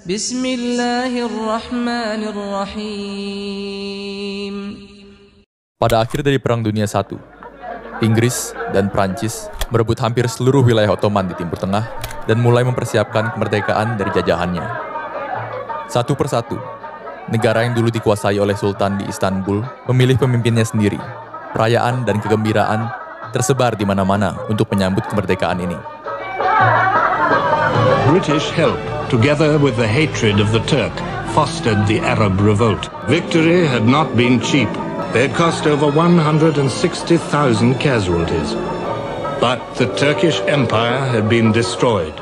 Bismillahirrahmanirrahim. Pada akhir dari Perang Dunia I, Inggris dan Prancis merebut hampir seluruh wilayah Ottoman di Timur Tengah dan mulai mempersiapkan kemerdekaan dari jajahannya. Satu persatu, negara yang dulu dikuasai oleh Sultan di Istanbul memilih pemimpinnya sendiri. Perayaan dan kegembiraan tersebar di mana-mana untuk menyambut kemerdekaan ini. British help, together with the hatred of the Turk, fostered the Arab revolt. Victory had not been cheap. It cost over 160,000 casualties. But the Turkish Empire had been destroyed.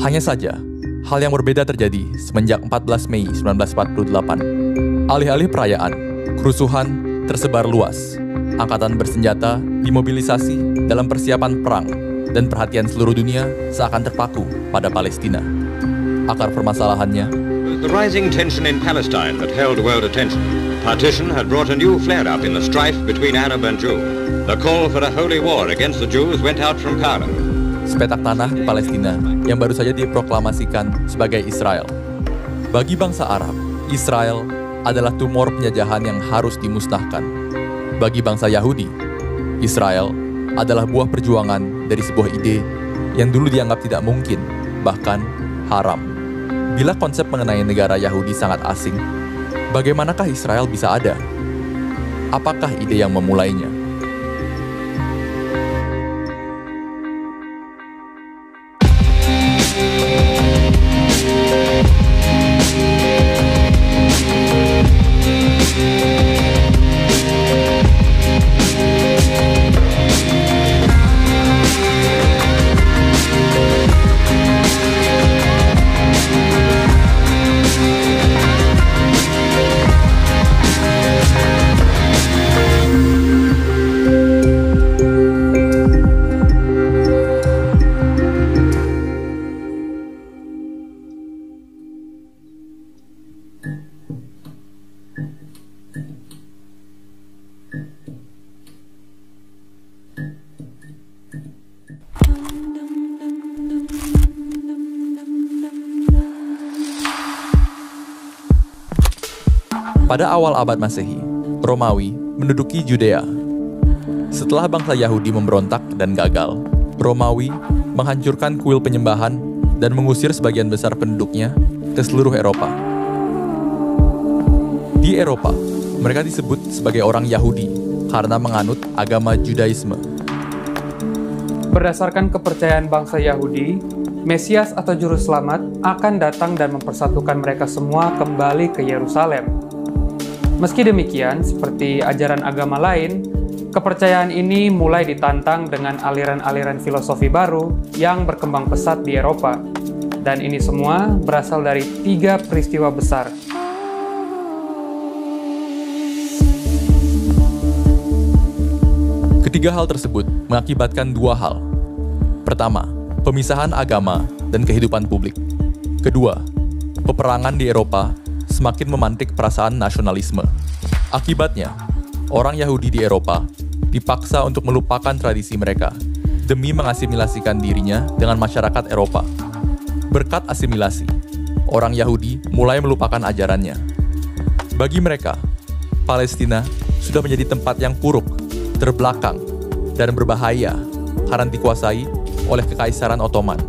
Hanya saja, hal yang berbeda terjadi semenjak 14 Mei 1948. Alih-alih perayaan, kerusuhan tersebar luas. Angkatan bersenjata dimobilisasi dalam persiapan perang, dan perhatian seluruh dunia seakan terpaku pada Palestina. Akar permasalahannya, the rising tension in Palestine that held world attention. Partition had brought a new flare-up in the strife between Arab and Jew. The call for a holy war against the Jews went out from Cairo. sepetak tanah di Palestina yang baru saja diproklamasikan sebagai Israel. Bagi bangsa Arab, Israel adalah tumor penjajahan yang harus dimusnahkan. Bagi bangsa Yahudi, Israel adalah buah perjuangan dari sebuah ide yang dulu dianggap tidak mungkin, bahkan haram. Bila konsep mengenai negara Yahudi sangat asing, bagaimanakah Israel bisa ada? Apakah ide yang memulainya? Pada awal abad Masehi, Romawi menduduki Yudea. Setelah bangsa Yahudi memberontak dan gagal, Romawi menghancurkan kuil penyembahan dan mengusir sebagian besar penduduknya ke seluruh Eropa. Di Eropa, mereka disebut sebagai orang Yahudi karena menganut agama Judaisme. Berdasarkan kepercayaan bangsa Yahudi, Mesias atau Juru Selamat akan datang dan mempersatukan mereka semua kembali ke Yerusalem. Meski demikian, seperti ajaran agama lain, kepercayaan ini mulai ditantang dengan aliran-aliran filosofi baru yang berkembang pesat di Eropa. Dan ini semua berasal dari 3 peristiwa besar. Ketiga hal tersebut mengakibatkan 2 hal. Pertama, pemisahan agama dan kehidupan publik. Kedua, peperangan di Eropa semakin memantik perasaan nasionalisme. Akibatnya, orang Yahudi di Eropa dipaksa untuk melupakan tradisi mereka demi mengasimilasikan dirinya dengan masyarakat Eropa. Berkat asimilasi, orang Yahudi mulai melupakan ajarannya. Bagi mereka, Palestina sudah menjadi tempat yang buruk, terbelakang, dan berbahaya karena dikuasai oleh Kekaisaran Ottoman.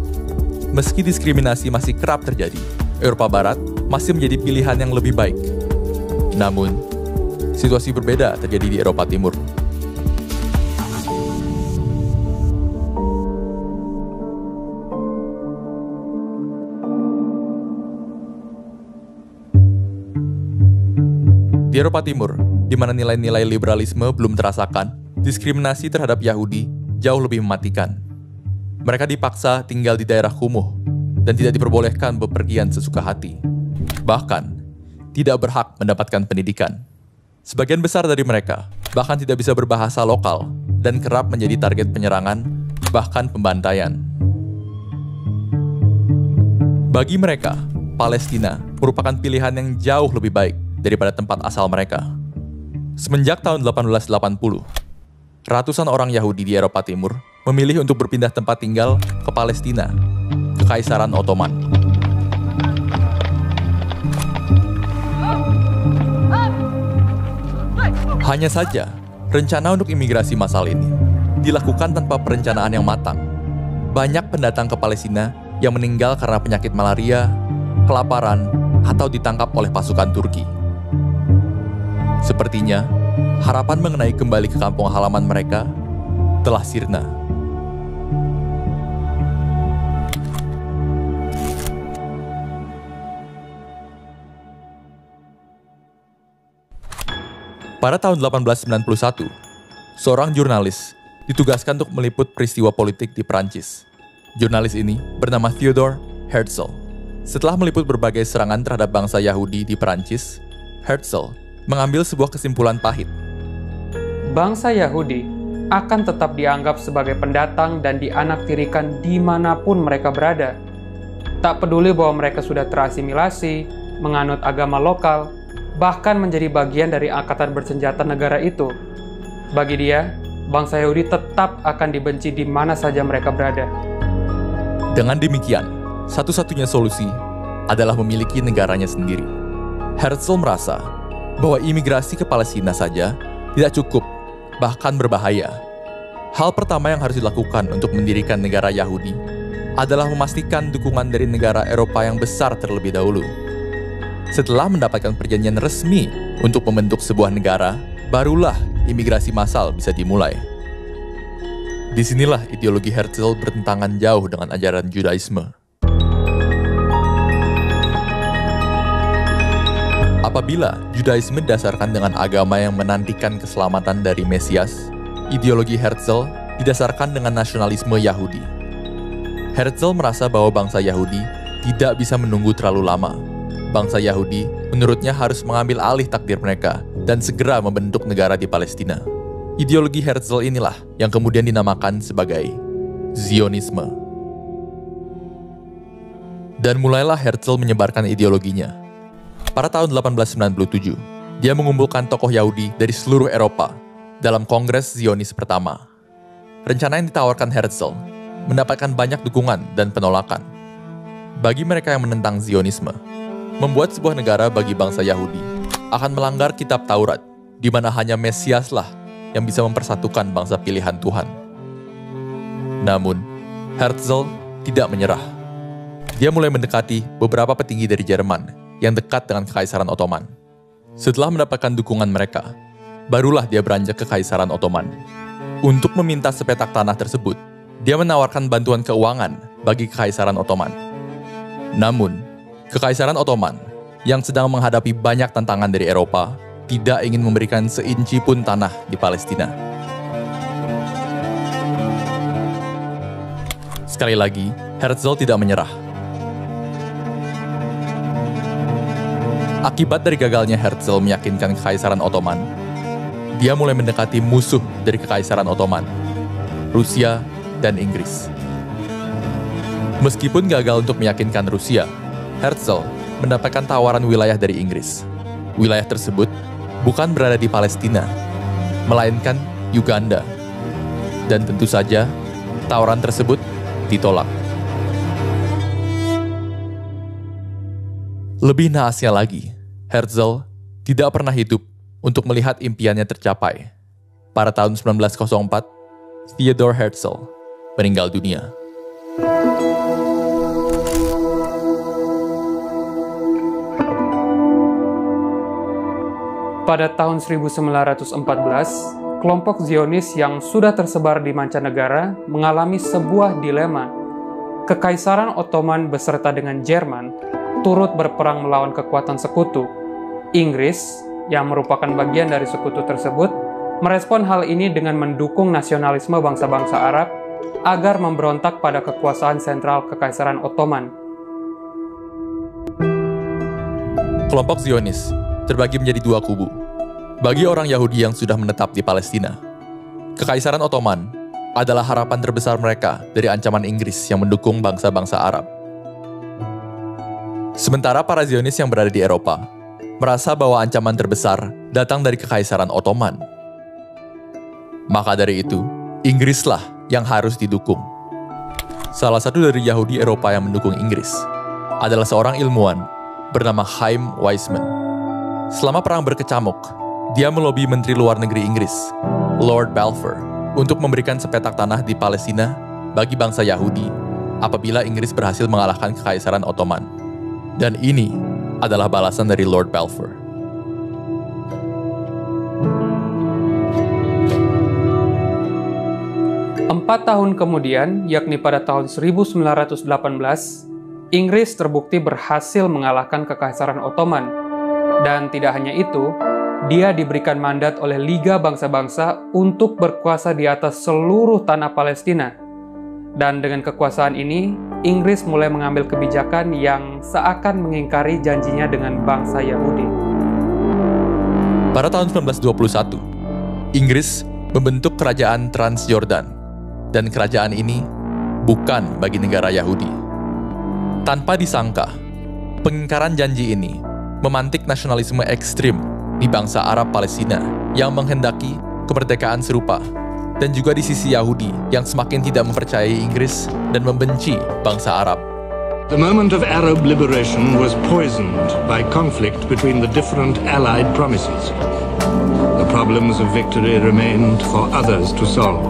Meski diskriminasi masih kerap terjadi, Eropa Barat masih menjadi pilihan yang lebih baik. Namun, situasi berbeda terjadi di Eropa Timur. Di Eropa Timur, di mana nilai-nilai liberalisme belum terasakan, diskriminasi terhadap Yahudi jauh lebih mematikan. Mereka dipaksa tinggal di daerah kumuh dan tidak diperbolehkan bepergian sesuka hati. Bahkan, tidak berhak mendapatkan pendidikan. Sebagian besar dari mereka bahkan tidak bisa berbahasa lokal dan kerap menjadi target penyerangan, bahkan pembantaian. Bagi mereka, Palestina merupakan pilihan yang jauh lebih baik daripada tempat asal mereka. Semenjak tahun 1880, ratusan orang Yahudi di Eropa Timur memilih untuk berpindah tempat tinggal ke Palestina, ke Kekaisaran Ottoman. Hanya saja, rencana untuk imigrasi massal ini dilakukan tanpa perencanaan yang matang. Banyak pendatang ke Palestina yang meninggal karena penyakit malaria, kelaparan, atau ditangkap oleh pasukan Turki. Sepertinya, harapan mengenai kembali ke kampung halaman mereka telah sirna. Pada tahun 1891, seorang jurnalis ditugaskan untuk meliput peristiwa politik di Prancis. Jurnalis ini bernama Theodor Herzl. Setelah meliput berbagai serangan terhadap bangsa Yahudi di Prancis, Herzl mengambil sebuah kesimpulan pahit. Bangsa Yahudi akan tetap dianggap sebagai pendatang dan dianaktirikan dimanapun mereka berada. Tak peduli bahwa mereka sudah terasimilasi, menganut agama lokal, bahkan menjadi bagian dari angkatan bersenjata negara itu. Bagi dia, bangsa Yahudi tetap akan dibenci di mana saja mereka berada. Dengan demikian, satu-satunya solusi adalah memiliki negaranya sendiri. Herzl merasa bahwa imigrasi ke Palestina saja tidak cukup, bahkan berbahaya. Hal pertama yang harus dilakukan untuk mendirikan negara Yahudi adalah memastikan dukungan dari negara Eropa yang besar terlebih dahulu. Setelah mendapatkan perjanjian resmi untuk membentuk sebuah negara, barulah imigrasi massal bisa dimulai. Disinilah ideologi Herzl bertentangan jauh dengan ajaran Judaisme. Apabila Judaisme didasarkan dengan agama yang menantikan keselamatan dari Mesias, ideologi Herzl didasarkan dengan nasionalisme Yahudi. Herzl merasa bahwa bangsa Yahudi tidak bisa menunggu terlalu lama. Bangsa Yahudi menurutnya harus mengambil alih takdir mereka dan segera membentuk negara di Palestina. Ideologi Herzl inilah yang kemudian dinamakan sebagai Zionisme. Dan mulailah Herzl menyebarkan ideologinya. Pada tahun 1897, dia mengumpulkan tokoh Yahudi dari seluruh Eropa dalam Kongres Zionis pertama. Rencana yang ditawarkan Herzl mendapatkan banyak dukungan dan penolakan. Bagi mereka yang menentang Zionisme, membuat sebuah negara bagi bangsa Yahudi akan melanggar kitab Taurat, di mana hanya Mesiaslah yang bisa mempersatukan bangsa pilihan Tuhan. Namun, Herzl tidak menyerah. Dia mulai mendekati beberapa petinggi dari Jerman yang dekat dengan Kekaisaran Ottoman. Setelah mendapatkan dukungan mereka, barulah dia beranjak ke Kekaisaran Ottoman. Untuk meminta sepetak tanah tersebut, dia menawarkan bantuan keuangan bagi Kekaisaran Ottoman. Namun, Kekaisaran Ottoman yang sedang menghadapi banyak tantangan dari Eropa tidak ingin memberikan seinci pun tanah di Palestina. Sekali lagi, Herzl tidak menyerah. Akibat dari gagalnya Herzl meyakinkan Kekaisaran Ottoman, dia mulai mendekati musuh dari Kekaisaran Ottoman, Rusia dan Inggris. Meskipun gagal untuk meyakinkan Rusia, Herzl mendapatkan tawaran wilayah dari Inggris. Wilayah tersebut bukan berada di Palestina, melainkan Uganda. Dan tentu saja, tawaran tersebut ditolak. Lebih naasnya lagi, Herzl tidak pernah hidup untuk melihat impiannya tercapai. Pada tahun 1904, Theodor Herzl meninggal dunia. Pada tahun 1914, kelompok Zionis yang sudah tersebar di mancanegara mengalami sebuah dilema. Kekaisaran Ottoman beserta dengan Jerman turut berperang melawan kekuatan sekutu. Inggris, yang merupakan bagian dari sekutu tersebut, merespon hal ini dengan mendukung nasionalisme bangsa-bangsa Arab agar memberontak pada kekuasaan sentral Kekaisaran Ottoman. Kelompok Zionis terbagi menjadi dua kubu. Bagi orang Yahudi yang sudah menetap di Palestina, Kekaisaran Ottoman adalah harapan terbesar mereka dari ancaman Inggris yang mendukung bangsa-bangsa Arab. Sementara para Zionis yang berada di Eropa merasa bahwa ancaman terbesar datang dari Kekaisaran Ottoman. Maka dari itu, Inggrislah yang harus didukung. salah satu dari Yahudi Eropa yang mendukung Inggris, adalah seorang ilmuwan bernama Chaim Weizmann. Selama perang berkecamuk, dia melobi Menteri Luar Negeri Inggris, Lord Balfour, untuk memberikan sepetak tanah di Palestina bagi bangsa Yahudi apabila Inggris berhasil mengalahkan Kekaisaran Ottoman. Dan ini adalah balasan dari Lord Balfour. Empat tahun kemudian, yakni pada tahun 1918, Inggris terbukti berhasil mengalahkan Kekaisaran Ottoman. Dan tidak hanya itu, dia diberikan mandat oleh Liga Bangsa-Bangsa untuk berkuasa di atas seluruh tanah Palestina. Dan dengan kekuasaan ini, Inggris mulai mengambil kebijakan yang seakan mengingkari janjinya dengan bangsa Yahudi. Pada tahun 1921, Inggris membentuk kerajaan Transjordan, dan kerajaan ini bukan bagi negara Yahudi. Tanpa disangka, pengingkaran janji ini memantik nasionalisme ekstrim di bangsa Arab Palestina yang menghendaki kemerdekaan serupa, dan juga di sisi Yahudi yang semakin tidak mempercayai Inggris dan membenci bangsa Arab. The moment of Arab liberation was poisoned by conflict between the different Allied promises. The problems of victory remained for others to solve.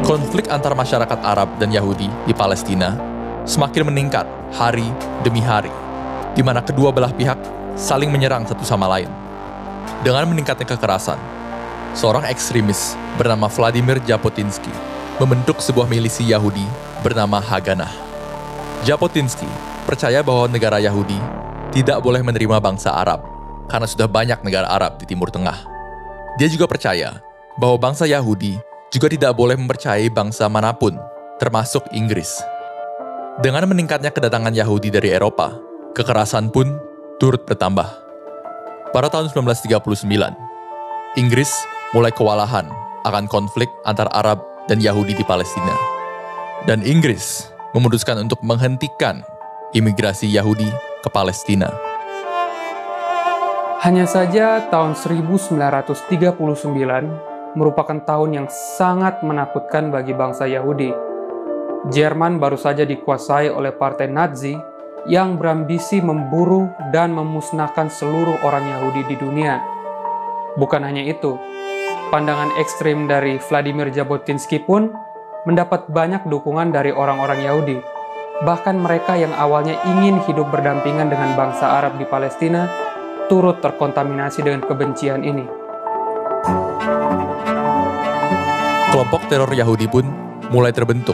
Konflik antar masyarakat Arab dan Yahudi di Palestina semakin meningkat hari demi hari, di mana kedua belah pihak saling menyerang satu sama lain. Dengan meningkatnya kekerasan, seorang ekstremis bernama Vladimir Jabotinsky membentuk sebuah milisi Yahudi bernama Haganah. Jabotinsky percaya bahwa negara Yahudi tidak boleh menerima bangsa Arab karena sudah banyak negara Arab di Timur Tengah. Dia juga percaya bahwa bangsa Yahudi juga tidak boleh mempercayai bangsa manapun, termasuk Inggris. Dengan meningkatnya kedatangan Yahudi dari Eropa, kekerasan pun turut bertambah. Pada tahun 1939, Inggris mulai kewalahan akan konflik antar Arab dan Yahudi di Palestina. Dan Inggris memutuskan untuk menghentikan imigrasi Yahudi ke Palestina. Hanya saja tahun 1939 merupakan tahun yang sangat menakutkan bagi bangsa Yahudi. Jerman baru saja dikuasai oleh partai Nazi yang berambisi memburu dan memusnahkan seluruh orang Yahudi di dunia. Bukan hanya itu, pandangan ekstrim dari Vladimir Jabotinsky pun mendapat banyak dukungan dari orang-orang Yahudi. Bahkan mereka yang awalnya ingin hidup berdampingan dengan bangsa Arab di Palestina turut terkontaminasi dengan kebencian ini. Kelompok teror Yahudi pun mulai terbentuk,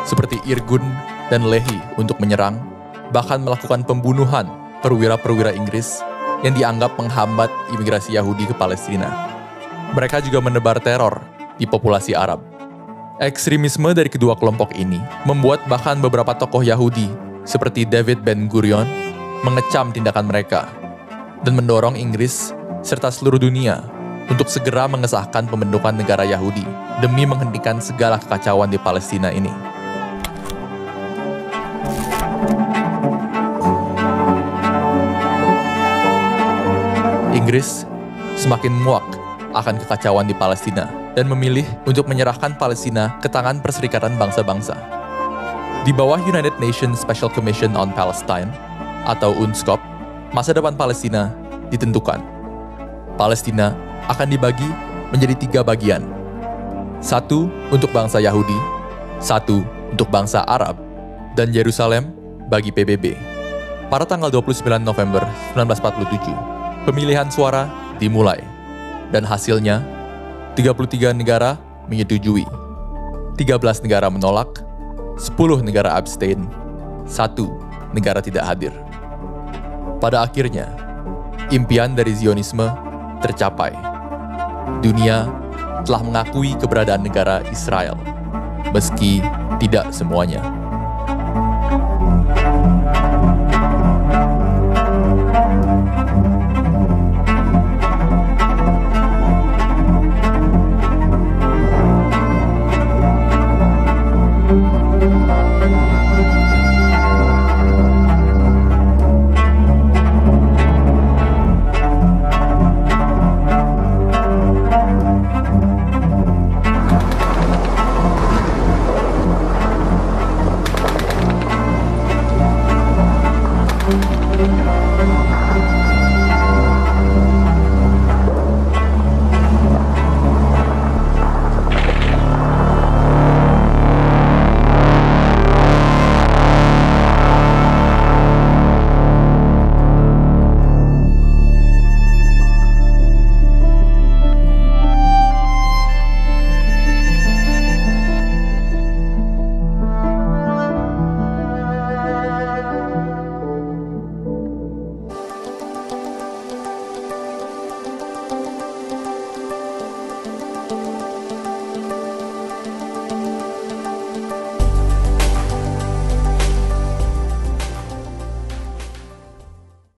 seperti Irgun dan Lehi untuk menyerang, bahkan melakukan pembunuhan perwira-perwira Inggris yang dianggap menghambat imigrasi Yahudi ke Palestina. Mereka juga menebar teror di populasi Arab. Ekstremisme dari kedua kelompok ini membuat bahkan beberapa tokoh Yahudi, seperti David Ben-Gurion, mengecam tindakan mereka dan mendorong Inggris serta seluruh dunia untuk segera mengesahkan pembentukan negara Yahudi demi menghentikan segala kekacauan di Palestina ini. Inggris semakin muak akan kekacauan di Palestina dan memilih untuk menyerahkan Palestina ke tangan Perserikatan Bangsa-Bangsa. Di bawah United Nations Special Commission on Palestine atau UNSCOP, masa depan Palestina ditentukan. Palestina akan dibagi menjadi 3 bagian. 1 untuk bangsa Yahudi, 1 untuk bangsa Arab, dan Yerusalem bagi PBB. Pada tanggal 29 November 1947, pemilihan suara dimulai, dan hasilnya 33 negara menyetujui, 13 negara menolak, 10 negara abstain, 1 negara tidak hadir. Pada akhirnya, impian dari Zionisme tercapai. Dunia telah mengakui keberadaan negara Israel, meski tidak semuanya.